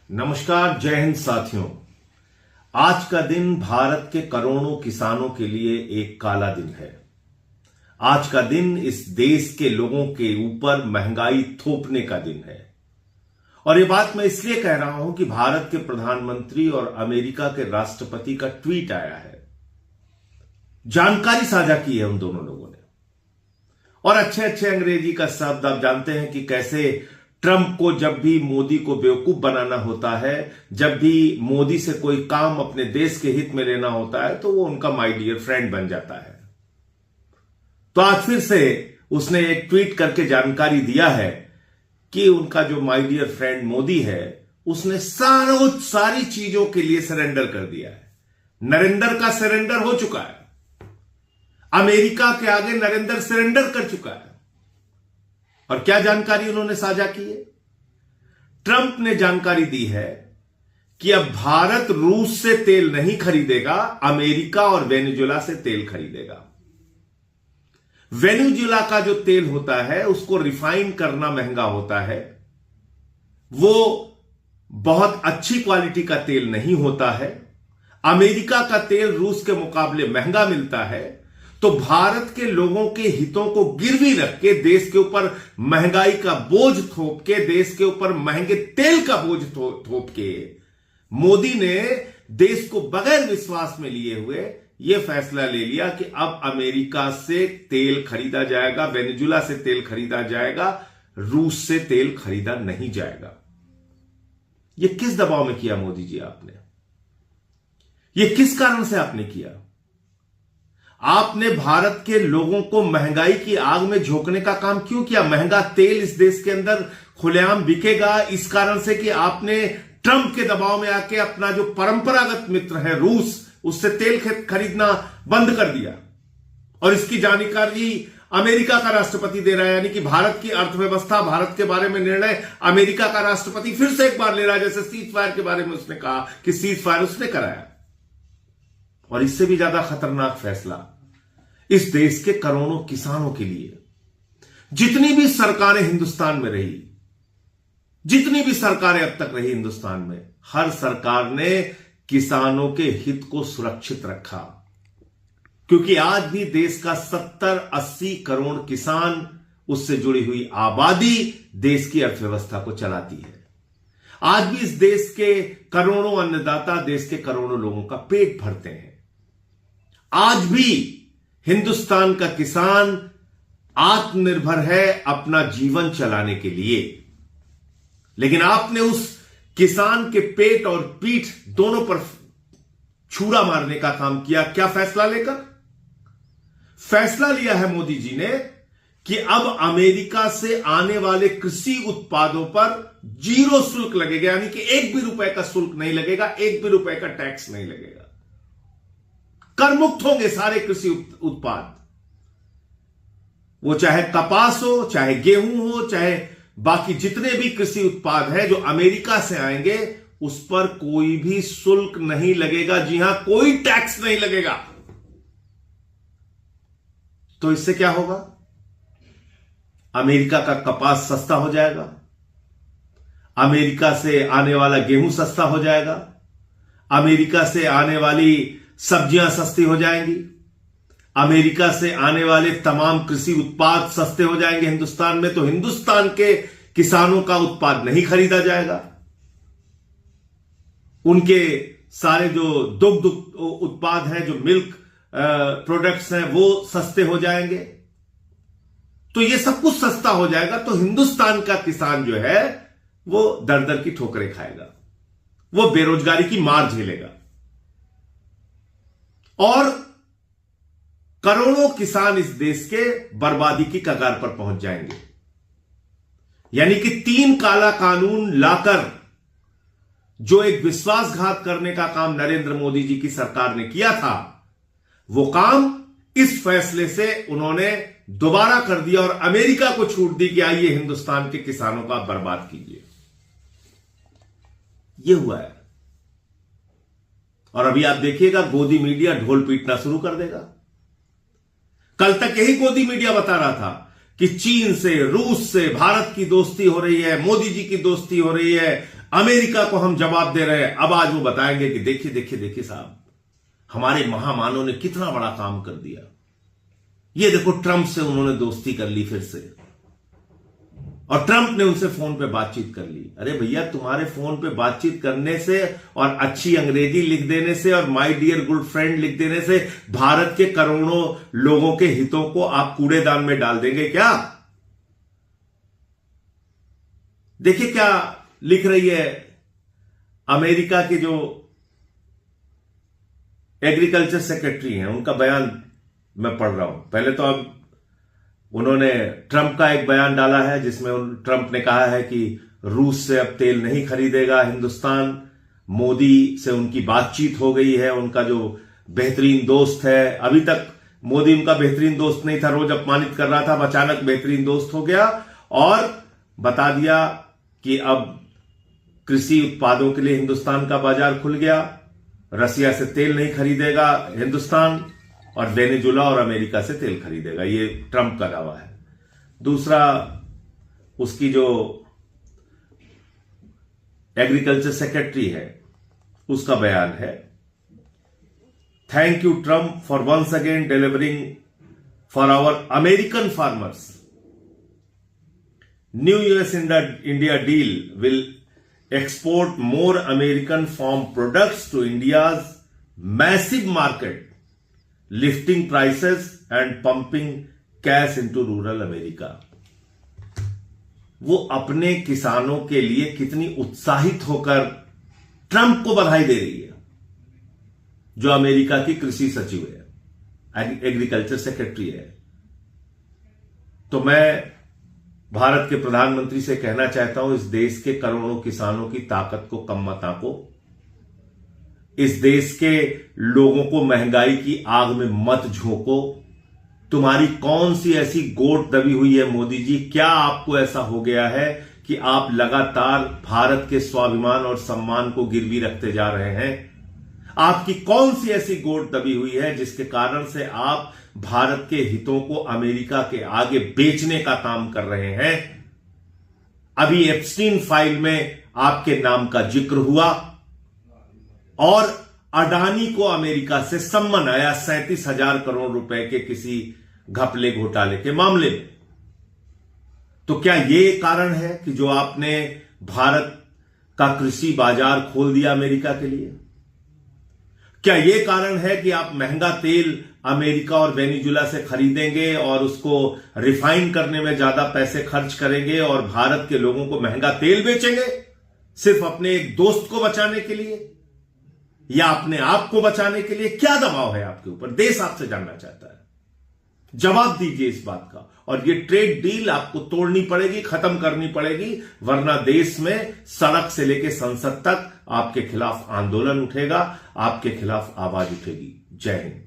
नमस्कार, जय हिंद साथियों। आज का दिन भारत के करोड़ों किसानों के लिए एक काला दिन है। आज का दिन इस देश के लोगों के ऊपर महंगाई थोपने का दिन है। और यह बात मैं इसलिए कह रहा हूं कि भारत के प्रधानमंत्री और अमेरिका के राष्ट्रपति का ट्वीट आया है, जानकारी साझा की है उन दोनों लोगों ने। और अच्छे अच्छे अंग्रेजी का शब्द आप जानते हैं कि कैसे ट्रंप को जब भी मोदी को बेवकूफ बनाना होता है, जब भी मोदी से कोई काम अपने देश के हित में लेना होता है, तो वो उनका माय डियर फ्रेंड बन जाता है। तो आज फिर से उसने एक ट्वीट करके जानकारी दिया है कि उनका जो माय डियर फ्रेंड मोदी है, उसने सारी चीजों के लिए सरेंडर कर दिया है। नरेंद्र का सरेंडर हो चुका है। अमेरिका के आगे नरेंद्र सरेंडर कर चुका है। और क्या जानकारी उन्होंने साझा की है? ट्रंप ने जानकारी दी है कि अब भारत रूस से तेल नहीं खरीदेगा, अमेरिका और वेनेजुएला से तेल खरीदेगा। वेनेजुएला का जो तेल होता है उसको रिफाइन करना महंगा होता है, वो बहुत अच्छी क्वालिटी का तेल नहीं होता है। अमेरिका का तेल रूस के मुकाबले महंगा मिलता है। तो भारत के लोगों के हितों को गिरवी रख के देश के ऊपर महंगाई का बोझ थोप के, देश के ऊपर महंगे तेल का बोझ थोप के मोदी ने देश को बगैर विश्वास में लिए हुए यह फैसला ले लिया कि अब अमेरिका से तेल खरीदा जाएगा, वेनेजुएला से तेल खरीदा जाएगा, रूस से तेल खरीदा नहीं जाएगा। यह किस दबाव में किया मोदी जी आपने? यह किस कारण से आपने किया? आपने भारत के लोगों को महंगाई की आग में झोंकने का काम क्यों किया? महंगा तेल इस देश के अंदर खुलेआम बिकेगा इस कारण से कि आपने ट्रंप के दबाव में आके अपना जो परंपरागत मित्र है रूस, उससे तेल खरीदना बंद कर दिया। और इसकी जानकारी अमेरिका का राष्ट्रपति दे रहा है, यानी कि भारत की अर्थव्यवस्था, भारत के बारे में निर्णय अमेरिका का राष्ट्रपति फिर से एक बार ले रहा है। जैसे सीज फायर के बारे में उसने कहा कि सीज फायर उसने कराया। और इससे भी ज्यादा खतरनाक फैसला इस देश के करोड़ों किसानों के लिए। जितनी भी सरकारें हिंदुस्तान में रही, जितनी भी सरकारें अब तक रही हिंदुस्तान में, हर सरकार ने किसानों के हित को सुरक्षित रखा। क्योंकि आज भी देश का 70-80 करोड़ किसान, उससे जुड़ी हुई आबादी देश की अर्थव्यवस्था को चलाती है। आज भी इस देश के करोड़ों अन्नदाता देश के करोड़ों लोगों का पेट भरते हैं। आज भी हिंदुस्तान का किसान आत्मनिर्भर है अपना जीवन चलाने के लिए। लेकिन आपने उस किसान के पेट और पीठ दोनों पर छुरा मारने का काम किया। क्या फैसला लेकर? फैसला लिया है मोदी जी ने कि अब अमेरिका से आने वाले कृषि उत्पादों पर 0 शुल्क लगेगा, यानी कि एक भी रुपए का शुल्क नहीं लगेगा, एक भी रुपए का टैक्स नहीं लगेगा। कर मुक्त होंगे सारे कृषि उत्पाद, वो चाहे कपास हो, चाहे गेहूं हो, चाहे बाकी जितने भी कृषि उत्पाद हैं जो अमेरिका से आएंगे, उस पर कोई भी शुल्क नहीं लगेगा। जी हां, कोई टैक्स नहीं लगेगा। तो इससे क्या होगा? अमेरिका का कपास सस्ता हो जाएगा, अमेरिका से आने वाला गेहूं सस्ता हो जाएगा, अमेरिका से आने वाली सब्जियां सस्ती हो जाएंगी, अमेरिका से आने वाले तमाम कृषि उत्पाद सस्ते हो जाएंगे हिंदुस्तान में। तो हिंदुस्तान के किसानों का उत्पाद नहीं खरीदा जाएगा, उनके सारे जो दुग्ध उत्पाद हैं, जो मिल्क प्रोडक्ट्स हैं, वो सस्ते हो जाएंगे। तो ये सब कुछ सस्ता हो जाएगा। तो हिंदुस्तान का किसान जो है वो दर दर की ठोकरें खाएगा, वो बेरोजगारी की मार झेलेगा। और करोड़ों किसान इस देश के बर्बादी की कगार पर पहुंच जाएंगे। यानी कि 3 काला कानून लाकर जो एक विश्वासघात करने का काम नरेंद्र मोदी जी की सरकार ने किया था, वो काम इस फैसले से उन्होंने दोबारा कर दिया और अमेरिका को छूट दी कि आइए हिंदुस्तान के किसानों का बर्बाद कीजिए। यह हुआ है। और अभी आप देखिएगा, गोदी मीडिया ढोल पीटना शुरू कर देगा। कल तक यही गोदी मीडिया बता रहा था कि चीन से, रूस से भारत की दोस्ती हो रही है, मोदी जी की दोस्ती हो रही है, अमेरिका को हम जवाब दे रहे हैं। अब आज वो बताएंगे कि देखिए देखिए देखिए साहब, हमारे महामानव ने कितना बड़ा काम कर दिया। ये देखो, ट्रंप से उन्होंने दोस्ती कर ली फिर से, और ट्रंप ने उनसे फोन पे बातचीत कर ली। अरे भैया, तुम्हारे फोन पे बातचीत करने से और अच्छी अंग्रेजी लिख देने से और माय डियर गुड फ्रेंड लिख देने से भारत के करोड़ों लोगों के हितों को आप कूड़ेदान में डाल देंगे क्या? देखिए क्या लिख रही है अमेरिका के जो एग्रीकल्चर सेक्रेटरी हैं, उनका बयान मैं पढ़ रहा हूं। पहले तो अब उन्होंने ट्रंप का एक बयान डाला है जिसमें ट्रंप ने कहा है कि रूस से अब तेल नहीं खरीदेगा हिंदुस्तान। मोदी से उनकी बातचीत हो गई है, उनका जो बेहतरीन दोस्त है, अभी तक मोदी उनका बेहतरीन दोस्त नहीं था, रोज अपमानित कर रहा था, अब अचानक बेहतरीन दोस्त हो गया और बता दिया कि अब कृषि उत्पादों के लिए हिंदुस्तान का बाजार खुल गया, रसिया से तेल नहीं खरीदेगा हिंदुस्तान और वेनेजुला और अमेरिका से तेल खरीदेगा। ये ट्रंप का दावा है। दूसरा, उसकी जो एग्रीकल्चर सेक्रेटरी है उसका बयान है, thank you Trump for once again delivering for our American farmers. New US India deal will export more American farm products to India's massive market, lifting prices and pumping cash into rural America। वो अपने किसानों के लिए कितनी उत्साहित होकर Trump को बधाई दे रही है, जो अमेरिका की कृषि सचिव है, एग्रीकल्चर सेक्रेटरी है। तो मैं भारत के प्रधानमंत्री से कहना चाहता हूं, इस देश के करोड़ों किसानों की ताकत को कम मत आंको। इस देश के लोगों को महंगाई की आग में मत झोंको। तुम्हारी कौन सी ऐसी गोट दबी हुई है मोदी जी? क्या आपको ऐसा हो गया है कि आप लगातार भारत के स्वाभिमान और सम्मान को गिरवी रखते जा रहे हैं? आपकी कौन सी ऐसी गोट दबी हुई है जिसके कारण से आप भारत के हितों को अमेरिका के आगे बेचने का काम कर रहे हैं? अभी एप्स्टीन फाइल में आपके नाम का जिक्र हुआ और अडानी को अमेरिका से सम्मन आया 37,000 करोड़ रुपए के किसी घपले घोटाले के मामले में। तो क्या यह कारण है कि जो आपने भारत का कृषि बाजार खोल दिया अमेरिका के लिए? क्या यह कारण है कि आप महंगा तेल अमेरिका और वेनेजुला से खरीदेंगे और उसको रिफाइन करने में ज्यादा पैसे खर्च करेंगे और भारत के लोगों को महंगा तेल बेचेंगे सिर्फ अपने एक दोस्त को बचाने के लिए या अपने आप को बचाने के लिए? क्या दबाव है आपके ऊपर? देश आपसे जानना चाहता है, जवाब दीजिए इस बात का। और ये ट्रेड डील आपको तोड़नी पड़ेगी, खत्म करनी पड़ेगी, वरना देश में सड़क से लेकर संसद तक आपके खिलाफ आंदोलन उठेगा, आपके खिलाफ आवाज उठेगी। जय हिंद।